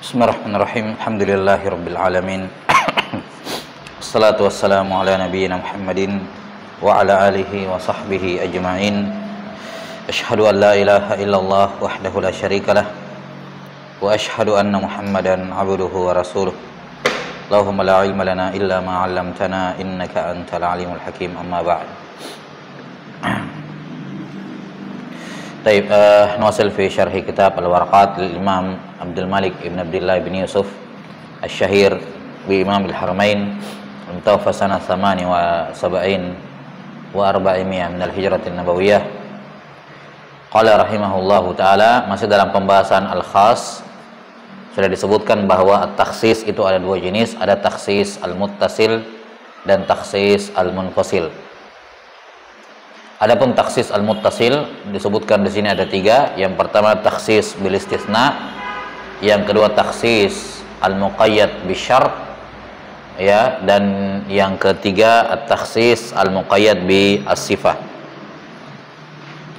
Bismillahirrahmanirrahim. Alhamdulillahirabbil alamin. Wassalatu wassalamu ala nabiyyina Muhammadin wa ala alihi wa sahbihi ajma'in. Asyhadu an la ilaha illallah wahdahu la syarikalah wa asyhadu anna Muhammadan abduhu wa rasuluh. Allahumma la ilma lana illa ma 'allamtana innaka antal alimul hakim. Amma ba'd. Baik, nuwasil fi syarhi kitab Al-Waraqat lil Imam Abdul Malik ibn Abdullah ibn Yusuf Asy-Syahir bi Imam Al-Haramain mutawaffa sanah 78 wa 400 min al-Hijrah an-Nabawiyah. Qala rahimahullahu taala, masih dalam pembahasan al-khas. Sudah disebutkan bahwa at-takhsis itu ada dua jenis, ada takhsis al-muttasil dan takhsis al-munfasil. Adapun takhsis al-muttasil disebutkan di sini ada tiga. Yang pertama takhsis bil istisna, yang kedua takhsis al-muqayyad bi syart, ya, dan yang ketiga at-takhsis al-muqayyad bi as-sifah.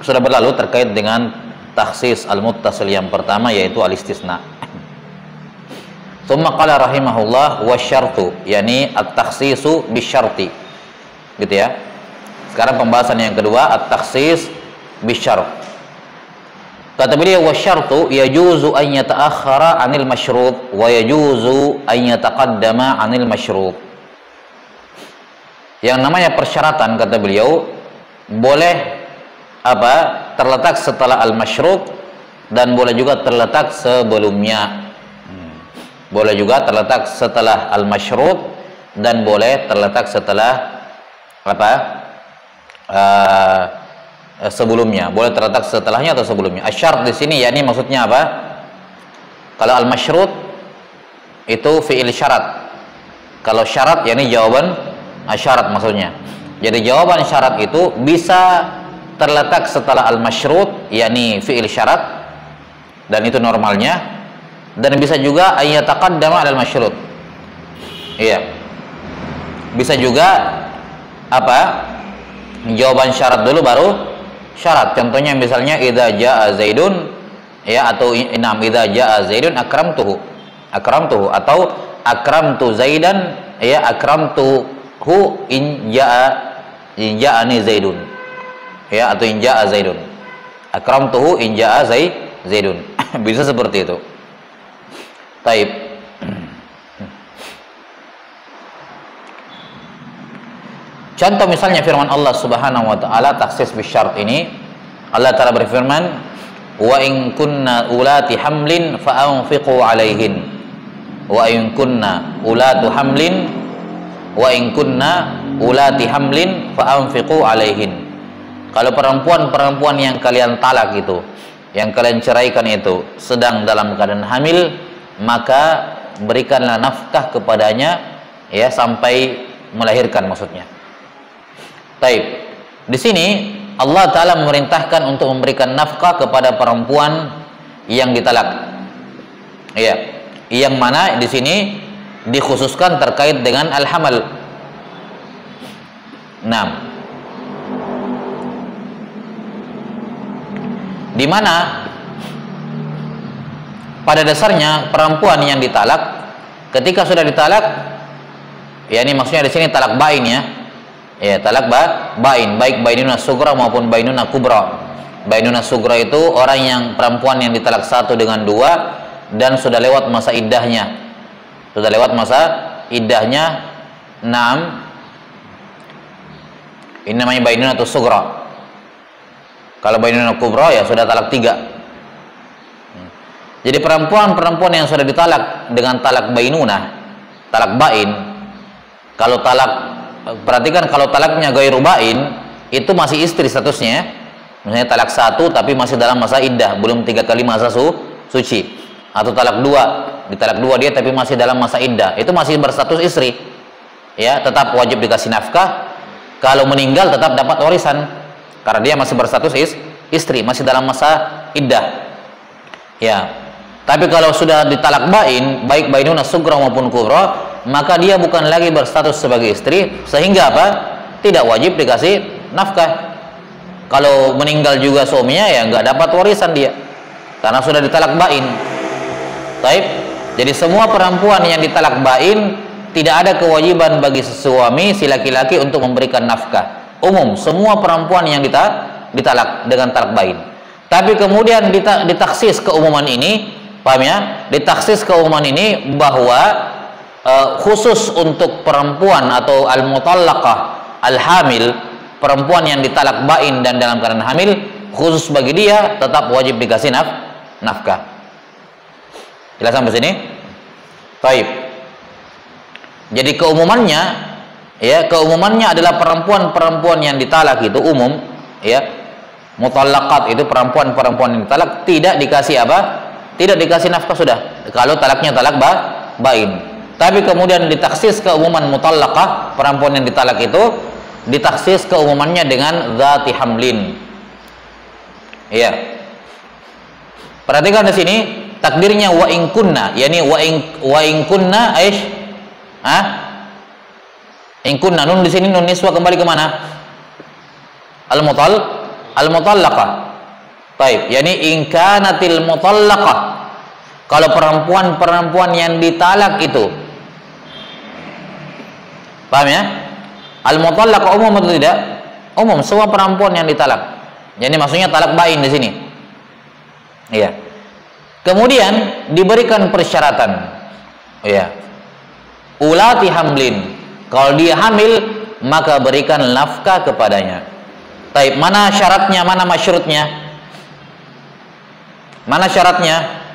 Sudah berlalu terkait dengan takhsis al-muttasil yang pertama, yaitu al-istisna. Tsumma qala rahimahullah wa syartu, yakni at-takhsisu bi syarti, gitu ya. Sekarang pembahasan yang kedua, at-takhsis bi syart. Kata beliau, wa syartu yajuzu an yata'akhkhara 'anil masyrut wa yajuzu an yataqaddama 'anil masyrut. Yang namanya persyaratan, kata beliau, boleh terletak setelah al-masyrut dan boleh juga terletak sebelumnya. Boleh juga terletak setelah al-masyrut dan boleh terletak setelah sebelumnya. Boleh terletak setelahnya atau sebelumnya. Asy-syart di sini yakni maksudnya apa? Kalau al-masyrut itu fi'il syarat. Kalau syarat yakni jawaban syarat maksudnya. Jadi jawaban syarat itu bisa terletak setelah al-masyrut yakni fi'il syarat, dan itu normalnya, dan bisa juga ayataqaddama 'alal masyrut. Iya. Bisa juga jawaban syarat dulu baru syarat. Contohnya misalnya idza jaa zaidun, ya, atau idza jaa zaidun akramtuhu atau akramtu zaidan, ya, akramtuhu in ja'ani zaidun, ya, atau in jaa zaidun, akramtuhu in jaa zaidun. Bisa seperti itu. Taib. Contoh misalnya firman Allah Subhanahu wa taala takhsis bisyart ini. Allah taala berfirman, "Wa in kunna ulati hamlin fa anfiqu 'alaihin." Wa in kunna ulatu hamlin wa in kunna ulati hamlin fa anfiqu 'alaihin. Kalau perempuan-perempuan yang kalian talak itu, yang kalian ceraikan itu sedang dalam keadaan hamil, maka berikanlah nafkah kepadanya, ya, sampai melahirkan maksudnya. Taib. Di sini Allah Ta'ala memerintahkan untuk memberikan nafkah kepada perempuan yang ditalak. Ya, yang mana di sini dikhususkan terkait dengan al-hamal. 6. Di mana pada dasarnya perempuan yang ditalak, ketika sudah ditalak, ya, ini maksudnya di sini talak bain, ya. Ya, talak bain, baik bainuna sugra maupun bainuna kubra. Bainuna sugra itu orang yang perempuan yang ditalak satu dengan dua dan sudah lewat masa iddahnya. Sudah lewat masa iddahnya 6. Ini namanya bainuna sugra. Kalau bainuna kubra, ya, sudah talak 3. Jadi perempuan-perempuan yang sudah ditalak dengan talak bainunah, talak bain, kalau talak, perhatikan, kalau talaknya ghairu bain itu masih istri statusnya. Misalnya talak 1 tapi masih dalam masa iddah, belum 3 kali masa suci. Atau talak 2, ditalak 2 dia tapi masih dalam masa iddah, itu masih berstatus istri. Ya, tetap wajib dikasih nafkah. Kalau meninggal tetap dapat warisan karena dia masih berstatus istri, masih dalam masa iddah. Ya. Tapi kalau sudah ditalak bain, baik bainuna sugra maupun kubra, maka dia bukan lagi berstatus sebagai istri, sehingga tidak wajib dikasih nafkah. Kalau meninggal juga suaminya, ya nggak dapat warisan dia, karena sudah ditalak bain. Taib. Jadi semua perempuan yang ditalak bain tidak ada kewajiban bagi suami si laki-laki untuk memberikan nafkah. Umum, semua perempuan yang ditalak dengan talak bain. Tapi kemudian ditaksis keumuman ini, paham ya? Ditaksis keumuman ini bahwa khusus untuk perempuan atau al-mutallaqah, al-hamil, perempuan yang ditalak bain dan dalam keadaan hamil, khusus bagi dia tetap wajib dikasih nafkah. Jelas sampai sini? Taib. Jadi keumumannya, ya, keumumannya adalah perempuan-perempuan yang ditalak itu umum, ya. Mutallaqat itu perempuan-perempuan yang ditalak tidak dikasih apa? Tidak dikasih nafkah sudah. Kalau talaknya talak bain. Tapi kemudian ditaksis keumuman mutallaqah, perempuan yang ditalak itu ditaksis keumumannya dengan dzati hamlin. Iya. Perhatikan di sini takdirnya wa in kunna, yakni wa in kunna aish? In kunna, nun di sini nun niswa kembali ke mana? Al-mutallaqah. Baik, yakni in kanatil mutallaqah. Kalau perempuan-perempuan yang ditalak itu, paham ya? Al-mutallaqah umum atau tidak? Umum, semua perempuan yang ditalak. Jadi maksudnya talak bain di sini. Iya. Kemudian diberikan persyaratan. Iya. Ulati hamlin. Kalau dia hamil, maka berikan nafkah kepadanya. Baik, mana syaratnya, mana masyrutnya? Mana syaratnya?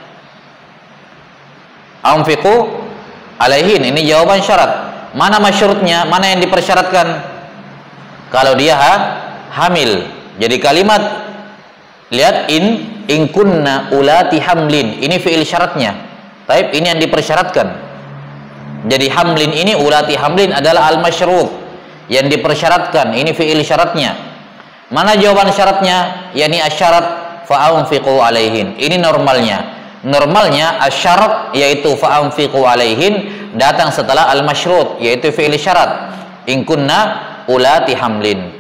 Anfiqu alaihin, ini jawaban syarat. Mana masyrutnya, mana yang dipersyaratkan? Kalau dia hamil. Jadi kalimat, lihat, in kunna ulati hamlin, ini fi'il syaratnya. Taib, ini yang dipersyaratkan. Jadi hamlin ini, ulati hamlin adalah al-masyrut, yang dipersyaratkan, ini fi'il syaratnya. Mana jawaban syaratnya? Yani asyarat fa'anfiqu alaihin, ini normalnya. Normalnya asyarat yaitu fa'anfiqu alaihin datang setelah al-masyrut yaitu fi'il syarat. In kunna ulati hamlin.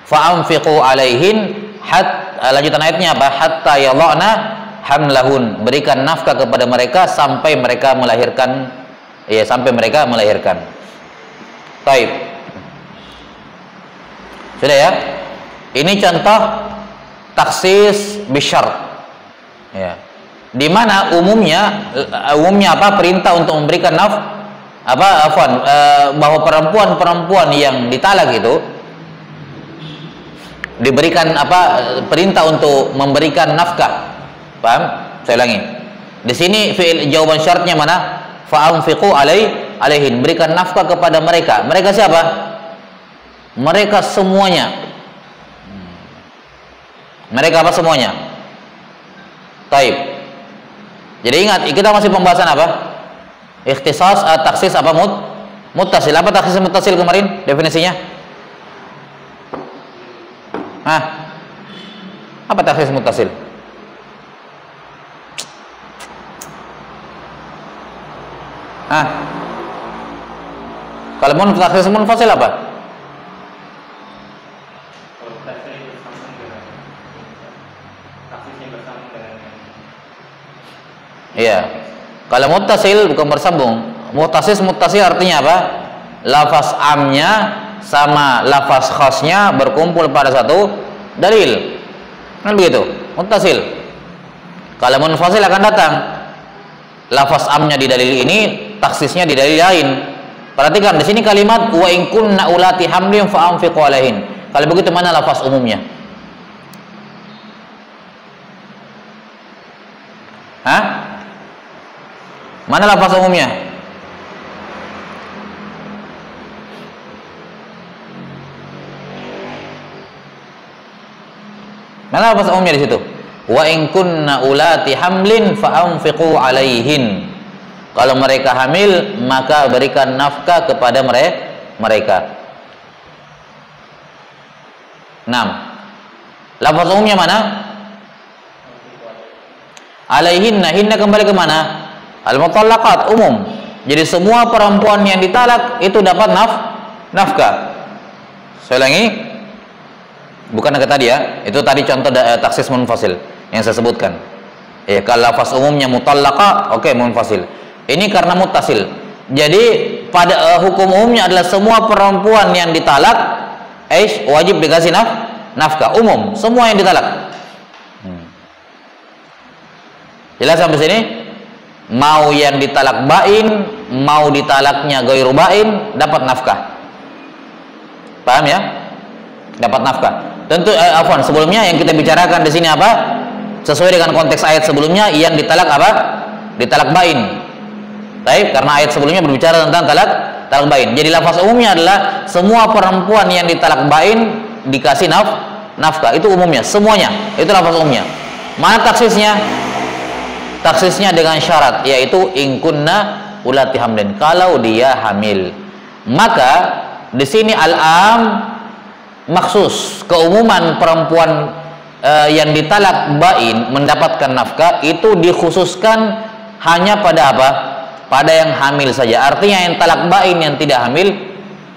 Fa'anfiqu alaihin, lanjutan ayatnya apa? Hatta yadha'na hamlahun, berikan nafkah kepada mereka sampai mereka melahirkan, ya, sampai mereka melahirkan. Baik. Sudah ya? Ini contoh taksis bisyart. Ya. Di mana umumnya apa? Perintah untuk memberikan bahwa perempuan-perempuan yang ditalak itu diberikan perintah untuk memberikan nafkah. Paham? Saya ulangi. Di sini jawaban syaratnya mana? Fa'anfiqu alaihin, berikan nafkah kepada mereka. Mereka siapa? Mereka semuanya. Mereka apa semuanya? Taib. Jadi ingat, kita masih pembahasan apa? Ikhtisas, taksis apa muttasil. Apa taksis muttasil kemarin definisinya? Apa taksis muttasil? Kalau taksis munfasil apa? Iya. Kalau muttasil bukan bersambung. Muttasil artinya apa? Lafaz amnya sama lafaz khasnya berkumpul pada satu dalil. Kan begitu? Muttasil. Kalau munfasil akan datang lafaz amnya di dalil ini, taksisnya di dalil lain. Perhatikan di sini kalimat wa in kunna ulati hamlin fa'anfiqu alaihin. Kalau begitu mana lafaz umumnya? Mana lafaz umumnya? Mana lafaz umumnya di situ? Wa in kunna ulati hamlin fa'anfiqu alaihin. Kalau mereka hamil, maka berikan nafkah kepada mereka. 6. Lafaz umumnya mana? Alaihinna, hinna kembali ke mana? Al-mutallaqat, umum. Jadi semua perempuan yang ditalak itu dapat nafkah. Saya ulangi, bukan kata tadi ya, itu tadi contoh taksis munfasil yang saya sebutkan. Ya, kalau lafaz umumnya mutallaqa, oke, munfasil. Ini karena muttasil. Jadi pada hukum umumnya adalah semua perempuan yang ditalak wajib dikasih nafkah, umum, semua yang ditalak. Jelas sampai sini? Mau yang ditalak bain, mau ditalaknya ghairu bain, dapat nafkah. Paham ya? Dapat nafkah. Tentu afwan, sebelumnya yang kita bicarakan di sini apa? Sesuai dengan konteks ayat sebelumnya, yang ditalak apa? Ditalak bain. Baik, karena ayat sebelumnya berbicara tentang talak bain. Jadi lafaz umumnya adalah semua perempuan yang ditalak bain dikasih nafkah. Itu umumnya, semuanya. Itu lafaz umumnya. Mana taksisnya? Taksisnya dengan syarat, yaitu in kunna ulati hamlin, kalau dia hamil. Maka di sini al-am maksus, keumuman perempuan yang ditalak bain mendapatkan nafkah itu dikhususkan hanya pada apa? Pada yang hamil saja. Artinya yang talak bain yang tidak hamil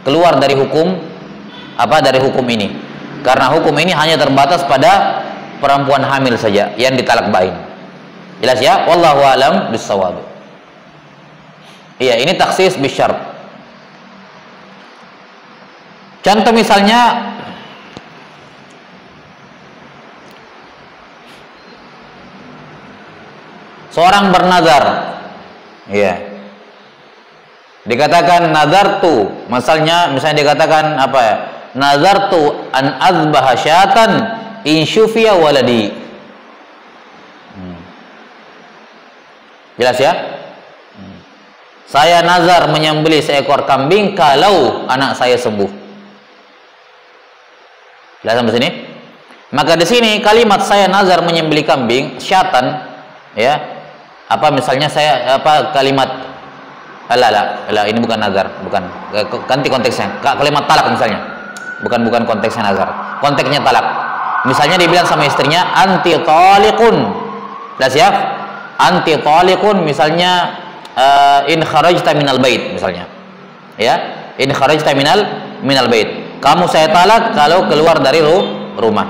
keluar dari hukum apa? Dari hukum ini. Karena hukum ini hanya terbatas pada perempuan hamil saja yang ditalak bain. Jelas ya? Wallahu alam bissawab. Iya, ini taksis bisyart. Contoh misalnya seorang bernazar. Iya. Dikatakan nazartu, misalnya dikatakan apa ya? Nazartu an azbaha syatan in syufiya waladi. Jelas ya? Saya nazar menyembelih seekor kambing kalau anak saya sembuh. Jelas sampai sini? Maka di sini kalimat saya nazar menyembelih kambing syatan, ya. Apa misalnya saya kalimat ini bukan nazar, bukan. Ganti konteksnya. Kalimat talak misalnya. Bukan konteksnya nazar. Konteksnya talak. Misalnya dibilang sama istrinya anti taliqun. Jelas ya? Anti taliqun misalnya in kharajta minal bait misalnya. Ya, in kharajta minal bait. Kamu saya talak kalau keluar dari rumah.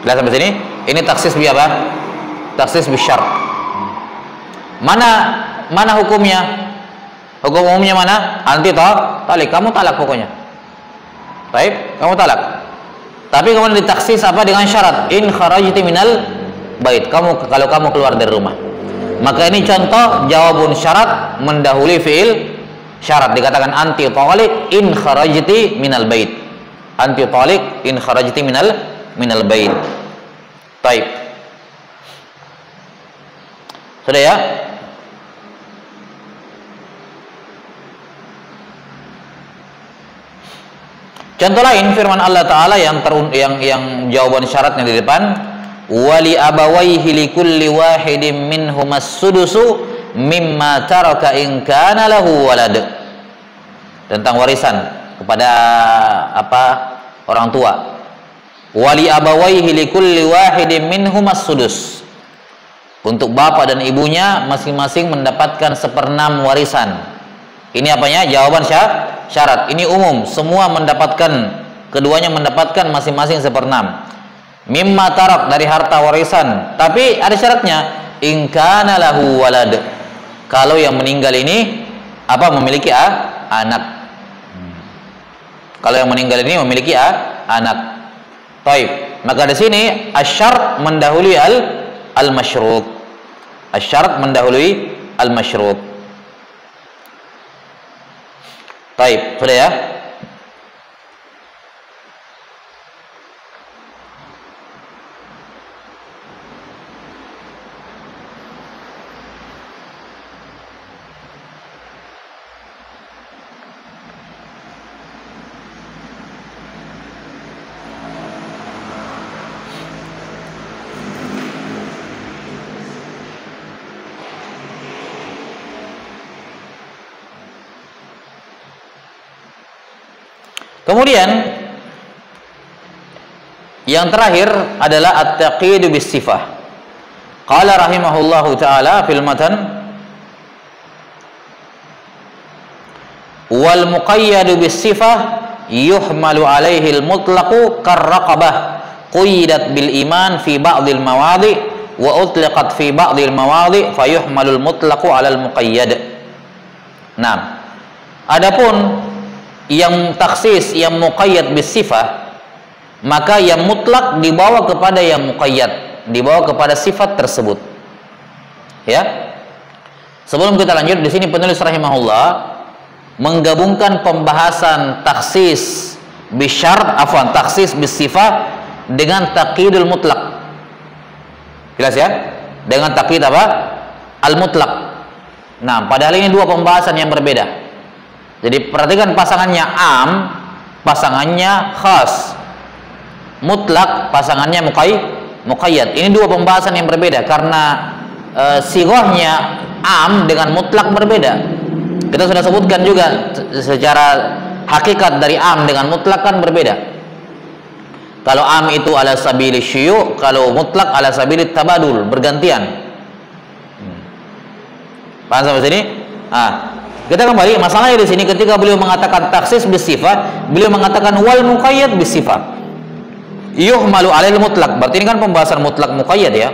Jelas sampai sini? Ini taksis bi apa? Taksis bi syart. Mana hukumnya? Hukum umumnya mana? Anti talik. Kamu talak pokoknya. Baik, kamu talak. Tapi kemudian ditaksis apa? Dengan syarat in kharajti minal bait, kalau kamu keluar dari rumah. Maka ini contoh jawabun syarat mendahului fiil syarat. Dikatakan anti taliq in kharajti minal bait. Anti taliq in kharajti minal bait. Baik. Sudah ya? Contoh lain firman Allah Ta'ala yang jawaban syaratnya di depan, wali abawaihi likulli wahidin minhumas sudusu mimma taraka in kana lahu walad. Tentang warisan kepada orang tua. Wali abawaihi likulli wahidin minhumas sudus. Untuk bapak dan ibunya masing-masing mendapatkan 1/6 warisan. Ini apanya? Jawaban syarat. Ini umum, semua keduanya mendapatkan masing-masing 1/6. Mimma tarak, dari harta warisan. Tapi ada syaratnya, in kana lahu walad. Kalau yang meninggal ini memiliki anak. Kalau yang meninggal ini memiliki anak. Taib. Maka di sini asy-syart mendahului al-masyrut. Asy-syart mendahului al-masyrut. Taib, sudah ya? Kemudian yang terakhir adalah at-taqyid bis sifah. Qala rahimahullahu taala fil matan wal muqayyad bis sifah yuhmalu alaihi al mutlaqu karraqabah quyyidat bil iman fi ba'dil mawadi wa utliqat fi ba'dil mawadhi fayuhmalul mutlaqu 'alal muqayyad. Nah, adapun yang taksis yang muqayyad bisifah, maka yang mutlak dibawa kepada yang muqayyad, dibawa kepada sifat tersebut. Ya. Sebelum kita lanjut, di sini penulis rahimahullah menggabungkan pembahasan taksis bisyart, taksis bisifah dengan taqyidul mutlak. Jelas ya? Dengan taqyid apa? Al mutlak. Nah, padahal ini dua pembahasan yang berbeda. Jadi perhatikan pasangannya am, pasangannya khas. Mutlak, pasangannya muqayyad. Ini dua pembahasan yang berbeda karena sighahnya am dengan mutlak berbeda. Kita sudah sebutkan juga secara hakikat dari am dengan mutlak kan berbeda. Kalau am itu ala sabili syiu', kalau mutlak ala sabili tabadul, bergantian. Paham sampai sini? Kita kembali masalahnya di sini ketika beliau mengatakan taksis bisifat, beliau mengatakan wal muqayyad bisifat. Yuhmalu 'alal mutlak. Berarti ini kan pembahasan mutlak muqayyad ya.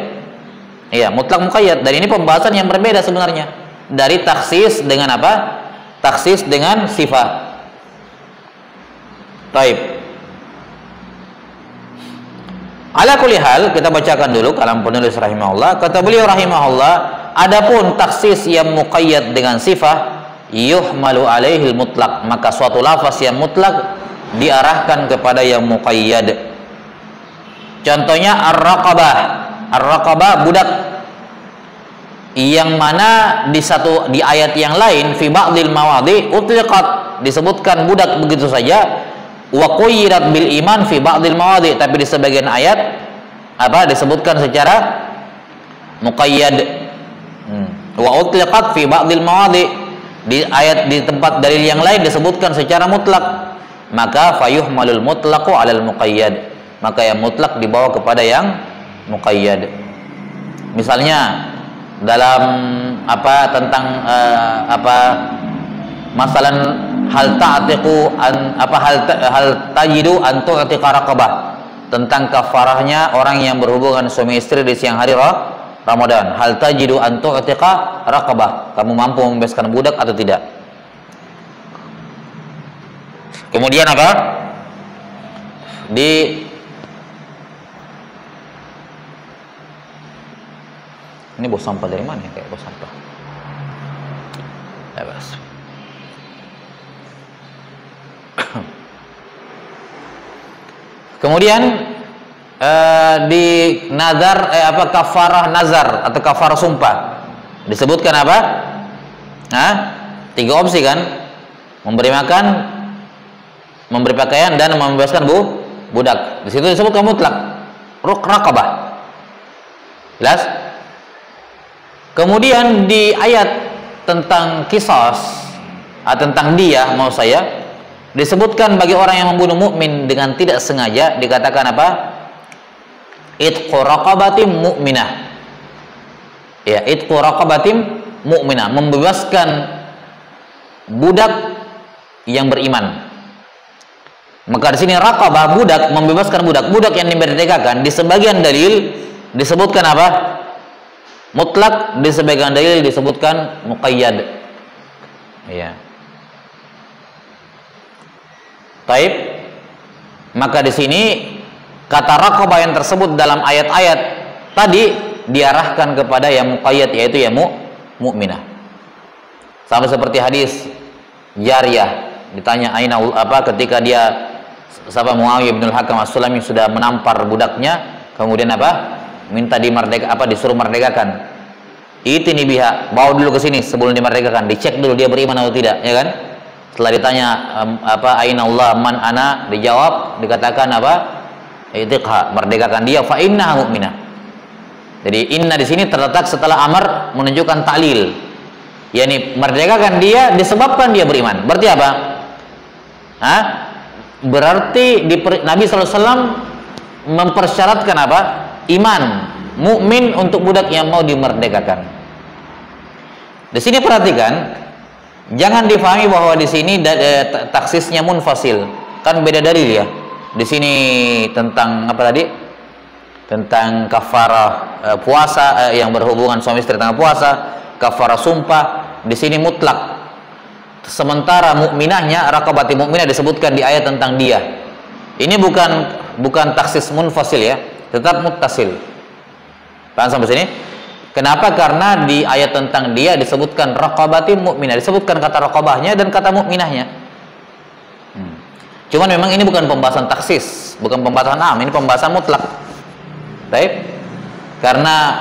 Iya, mutlak muqayyad, dan ini pembahasan yang berbeda sebenarnya. Dari taksis dengan apa? Taksis dengan sifat. Taib. Ala kulli hal, kita bacakan dulu kalam penulis rahimahullah. Kata beliau rahimahullah, adapun taksis yang muqayyad dengan sifat, yuhmalu alaihil mutlak, maka suatu lafaz yang mutlak diarahkan kepada yang muqayyad. Contohnya ar-raqabah. Ar-raqabah budak, yang mana di ayat yang lain fi ba'dil mawadhi utliqat, disebutkan budak begitu saja, wa qayyirat bil iman fi ba'dil mawadhi, tapi di sebagian ayat disebutkan secara muqayyad. Wa utliqat fi ba'dil mawadhi, di ayat di tempat dalil yang lain disebutkan secara mutlak, maka fayuhmalul mutlaqu 'alal muqayyad, maka yang mutlak dibawa kepada yang muqayyad. Misalnya dalam tentang masalan hal ta'tiqu hal tajidu an tu'tiqa raqabah, tentang kafarahnya orang yang berhubungan suami istri di siang hari Ramadan. Hal tajidu an tu'tiqa raqabah, kamu mampu membebaskan budak atau tidak? Kemudian ini bos sampah dari mana ya? Kayak bos sampah. Bebas. Kemudian di nazar kafarah nazar atau kafarah sumpah disebutkan apa? Tiga opsi kan? Memberi makan, memberi pakaian, dan membebaskan budak. Di situ disebutkan mutlak raqabah. Jelas? Kemudian di ayat tentang qisas, tentang dia, mau saya disebutkan bagi orang yang membunuh mukmin dengan tidak sengaja, dikatakan apa? Itqu raqabatin mu'minah. Ya, itqu raqabatin mu'minah, membebaskan budak yang beriman. Maka di sini raqabah budak, membebaskan budak yang dimerdekakan, di sebagian dalil disebutkan apa? Mutlak, di sebagian dalil disebutkan muqayyad. Ya. Taib. Maka di sini kata raqabah yang tersebut dalam ayat-ayat tadi diarahkan kepada yang muqayyad, yaitu yang mukminah. Sama seperti hadis Jariyah, ditanya aina ketika dia Muawiyah bin Al-Hakam As-Sulami sudah menampar budaknya, kemudian minta disuruh merdekakan. Itini biha, bawa dulu ke sini sebelum dimerdekakan, dicek dulu dia beriman atau tidak, ya kan? Setelah ditanya aina Allah man ana, dijawab, dikatakan itiqha, merdekakan dia, fa innaha mu'minah. Jadi inna di sini terletak setelah amar menunjukkan ta'lil, yakni merdekakan dia disebabkan dia beriman. Berarti apa? Berarti Nabi SAW mempersyaratkan iman mukmin untuk budak yang mau dimerdekakan. Di sini perhatikan, jangan difahami bahwa di sini taksisnya munfasil, kan beda dalil ya. Di sini tentang tentang kafarah puasa yang berhubungan suami istri tentang puasa, kafarah sumpah, di sini mutlak. Sementara mukminahnya, raqabati mukminah disebutkan di ayat tentang dia. Ini bukan taksis munfasil ya, tetap muttasil. Paham sampai sini? Kenapa? Karena di ayat tentang dia disebutkan raqabati mukminah, disebutkan kata raqabahnya dan kata mukminahnya. Cuman memang ini bukan pembahasan taksis, bukan pembahasan am, ini pembahasan mutlak. Baik? Karena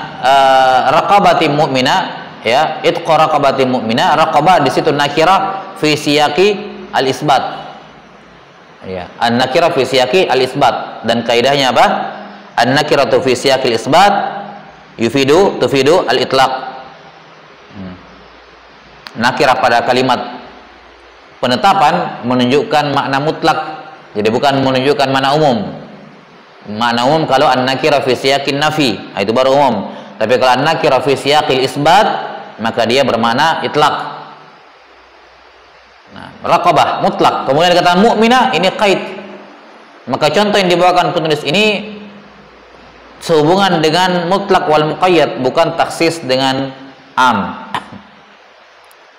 raqabati mukminah ya, itqa raqabati mukminah, raqabah di situ nakirah fi siyaqi al-isbat. Ya, an-nakirah fi siyaqi al-isbat, dan kaidahnya apa? An-nakiratu fi siyaqi al-isbat tufidu al-itlaq. Nakirah pada kalimat penetapan menunjukkan makna mutlak, jadi bukan menunjukkan makna umum. Makna umum kalau an-nakirah fi siyaqin nafi, itu baru umum. Tapi kalau an-nakirah fi siyaqil isbat, maka dia bermakna itlaq. Nah, raqabah mutlak. Kemudian dikatakan mukminah, ini qaid. Maka contoh yang dibawakan penulis ini sehubungan dengan mutlak wal muqayyad, bukan taksis dengan am.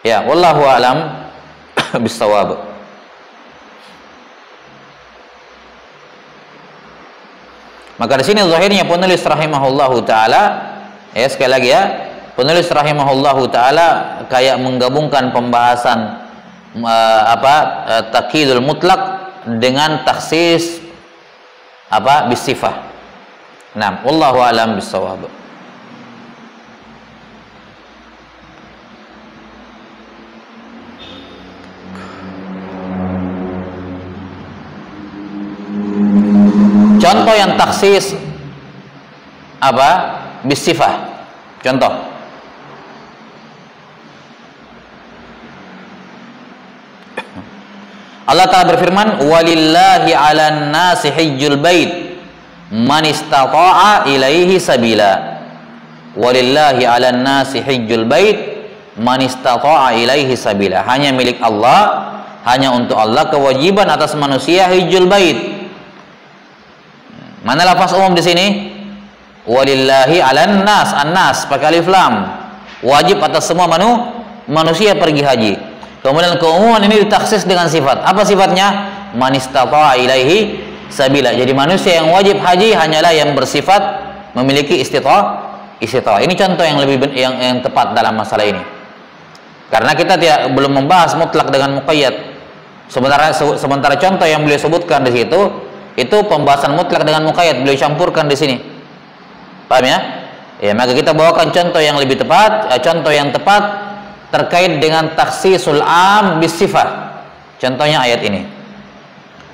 Ya, wallahu a'lam bisawab. Maka di sini zahirnya penulis rahimahullahu taala, ya sekali lagi ya, penulis rahimahullahu taala kayak menggabungkan pembahasan takyidul mutlak dengan taksis bisifah. Nah, wallahu a'lam bisawab. Contoh yang taksis bisifah. Contoh. Allah Ta'ala berfirman, "Walillahi 'alan nasi hajjul bait man istata'a ilaihi sabila." Walillahi 'alan nasi hajjul bait man istata'a ilaihi sabila. Hanya milik Allah, hanya untuk Allah kewajiban atas manusia hajjul bait. Mana lafaz umum di sini? Walillahi 'alan nas, an-nas pakai alif lam. Wajib atas semua manusia pergi haji. Kemudian keumuman ini ditaksis dengan sifat. Apa sifatnya? Man istata'a ilaihi sabila. Jadi manusia yang wajib haji hanyalah yang bersifat memiliki istita'ah. Ini contoh yang lebih yang tepat dalam masalah ini. Karena kita belum membahas mutlak dengan muqayyad. Sementara contoh yang beliau sebutkan di situ itu pembahasan mutlak dengan muqayyad beliau campurkan di sini. Paham ya? Ya, maka kita bawakan contoh yang lebih tepat, contoh yang tepat terkait dengan takhsisul am bisifah. Contohnya ayat ini.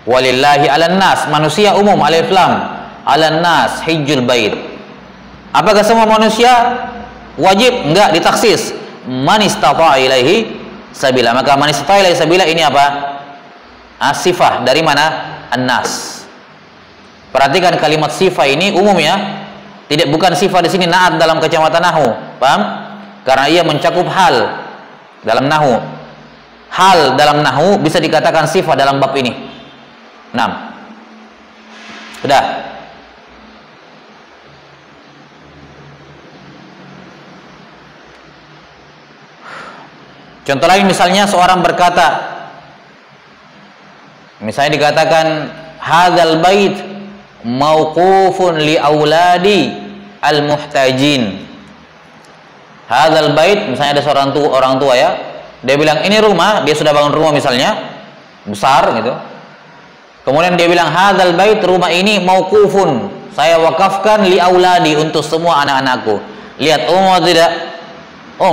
Walillahi 'alan nas, manusia umum, alif lam. 'Alan nas hajjul bait. Apakah semua manusia wajib? Enggak, ditaksis. Man istata'a ilaihi sabila. Maka man istata'a ilaihi sabila ini apa? Sifah dari mana? An-nas. Perhatikan kalimat sifah ini umum ya. Bukan sifah di sini naat dalam kacamata nahu. Paham? Karena ia mencakup hal dalam nahu. Hal dalam nahu bisa dikatakan sifah dalam bab ini. 6. Sudah. Contoh lain misalnya seorang berkata, misalnya dikatakan hadzal bait mauqufun li auladi al-muhtajin. Hadzal bait, misalnya ada seorang orang tua ya, dia bilang ini rumah, dia sudah bangun rumah misalnya besar gitu. Kemudian dia bilang hadzal bait, rumah ini mauqufun, saya wakafkan li auladi, untuk semua anak-anakku. Lihat atau tidak?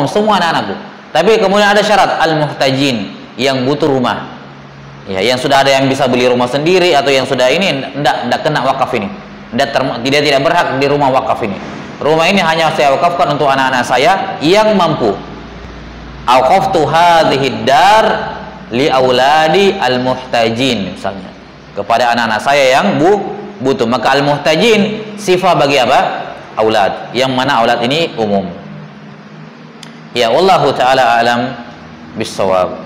Semua anak-anakku. Tapi kemudian ada syarat al-muhtajin, yang butuh rumah. Ya, yang sudah ada yang bisa beli rumah sendiri atau yang sudah ini tidak kena wakaf ini. Tidak berhak di rumah wakaf ini. Rumah ini hanya saya wakafkan untuk anak-anak saya yang mampu. Awqaftu hadhihi dar li auladi al-muhtajin misalnya. Kepada anak-anak saya yang butuh. Maka al-muhtajin sifat bagi apa? Aulad. Yang mana aulad ini umum. Ya, wallahu taala alam bissawab.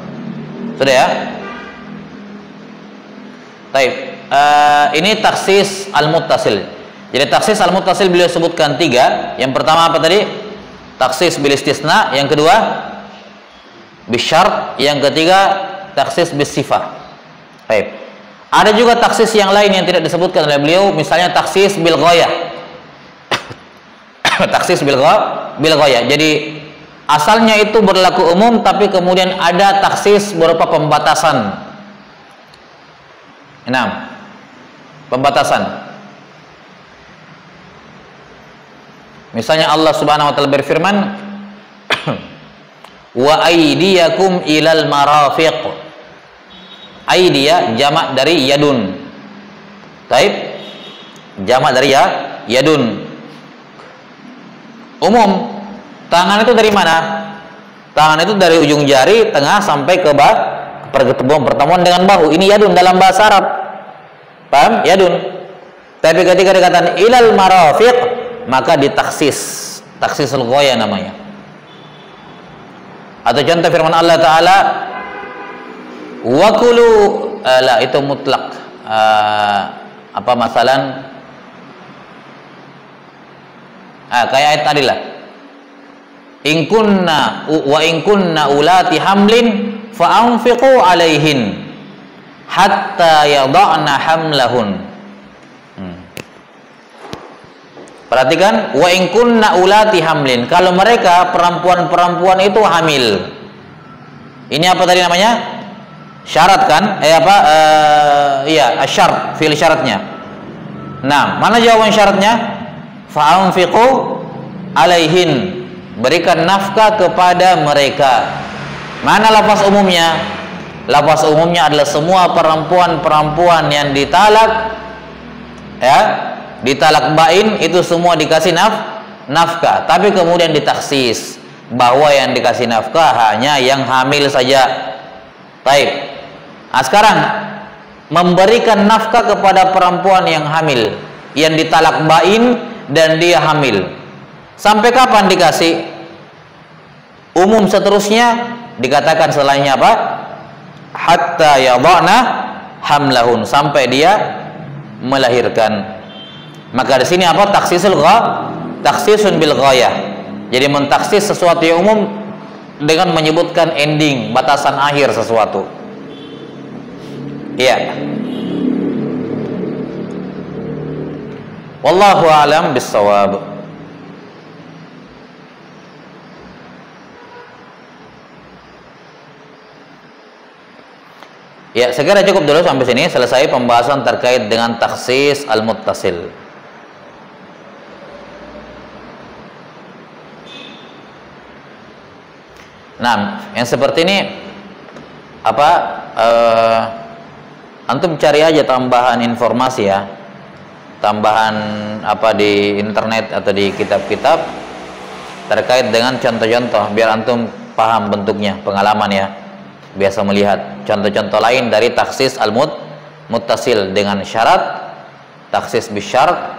Sudah ya? Baik, ini taksis al-muttasil. Jadi taksis al-muttasil beliau sebutkan 3. Yang pertama apa tadi? Taksis bil istisna. Yang kedua bisyart. Yang ketiga taksis bis sifah. Baik. Ada juga taksis yang lain yang tidak disebutkan oleh beliau, misalnya taksis bil ghayah. Taksis bil ghayah. Jadi asalnya itu berlaku umum, tapi kemudian ada taksis berupa pembatasan. 6. Pembatasan. Misalnya Allah Subhanahu wa taala berfirman, "Wa aydiyakum ilal marafiq." Aidiya jamak dari yadun. Taib? Jamak dari yadun. Umum. Tangan itu dari mana? Tangan itu dari ujung jari tengah sampai ke pertemuan dengan bahu. Ini yadun dalam bahasa Arab. Paham? Yadun. Tapi ketika dikatakan ilal marafiq, maka ditaksis, taksisul ghayah namanya. Atau contoh firman Allah Ta'ala, wakulu, la itu mutlak. Apa masalan? Kayak ayat tadi lah. In kunna ulati hamlin fa'anfiqu alaihin hatta yada'na hamlahun. Perhatikan, wa in kunna ulati hamlin. Kalau mereka perempuan-perempuan itu hamil. Ini apa tadi namanya? Syarat kan? Iya, syarat, fi'il syaratnya. Nah, mana jawaban syaratnya? Fa'anfiqu alaihin. Berikan nafkah kepada mereka. Mana lafaz umumnya? Lafaz umumnya adalah semua perempuan-perempuan yang ditalak, ya, ditalak bain, itu semua dikasih nafkah. Tapi kemudian ditaksis bahwa yang dikasih nafkah hanya yang hamil saja. Baik. Nah, sekarang memberikan nafkah kepada perempuan yang hamil, yang ditalak bain dan dia hamil. Sampai kapan dikasih? Umum seterusnya dikatakan selainnya apa? Hatta yadhana hamlahun, sampai dia melahirkan. Maka di sini apa? Taksisun bil ghayah. Jadi mentaksis sesuatu yang umum dengan menyebutkan ending, batasan akhir sesuatu. Iya. Wallahu a'lam bissawab. Ya, segera cukup dulu sampai sini, selesai pembahasan terkait dengan taksis al-muttasil. Nah, yang seperti ini apa? Antum cari aja tambahan informasi ya, tambahan apa di internet atau di kitab-kitab terkait dengan contoh-contoh, biar antum paham bentuknya, pengalaman ya, biasa melihat contoh-contoh lain dari taksis al-muttasil dengan syarat, taksis bisyarat,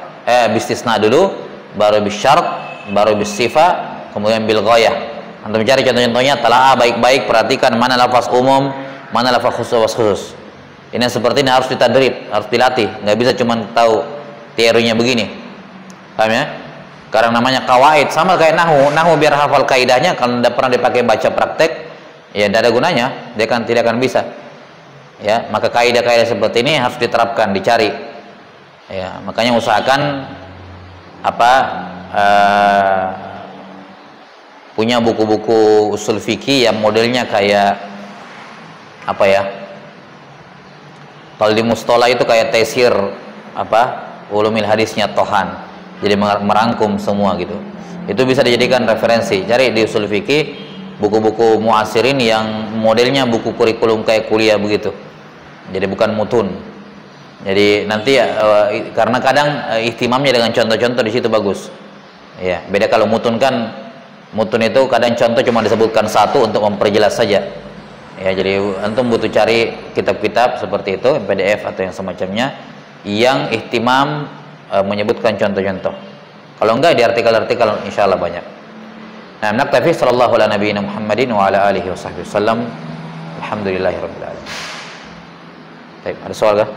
bistisna dulu, baru bisyarat, baru bisifa, kemudian bil ghayah. Antum cari contoh-contohnya, telaah baik-baik, perhatikan mana lafaz umum, mana lafaz khusus. Ini seperti ini harus ditadrib, harus dilatih. Nggak bisa cuma tahu teorinya begini. Paham ya? Karena namanya kawaid, sama kayak nahu biar hafal kaidahnya, kalau tidak pernah dipakai baca praktek, ya tidak ada gunanya, dia kan tidak akan bisa. Ya, maka kaidah-kaidah seperti ini harus diterapkan, dicari. Ya, makanya usahakan apa? Punya buku-buku usul fikih yang modelnya kayak apa ya? Kalau di mustolah itu kayak taisir apa? Ulumil hadisnya Tohan. Jadi merangkum semua gitu. Itu bisa dijadikan referensi. Cari di usul fikih buku-buku muasirin yang modelnya buku kurikulum kayak kuliah begitu. Jadi bukan mutun. Jadi nanti karena kadang ihtimamnya dengan contoh-contoh di situ bagus. Ya, beda kalau mutun kan, mutun itu kadang contoh cuma disebutkan satu untuk memperjelas saja. Ya, jadi antum butuh cari kitab-kitab seperti itu, PDF atau yang semacamnya, yang ihtimam menyebutkan contoh-contoh. Kalau enggak di artikel-artikel insyaallah banyak. Nah, naktafi sallallahu ala nabiyina Muhammadin wa ala alihi wa sahbihi wasallam. Alhamdulillahirabbil alamin. Baik, ada soal kah?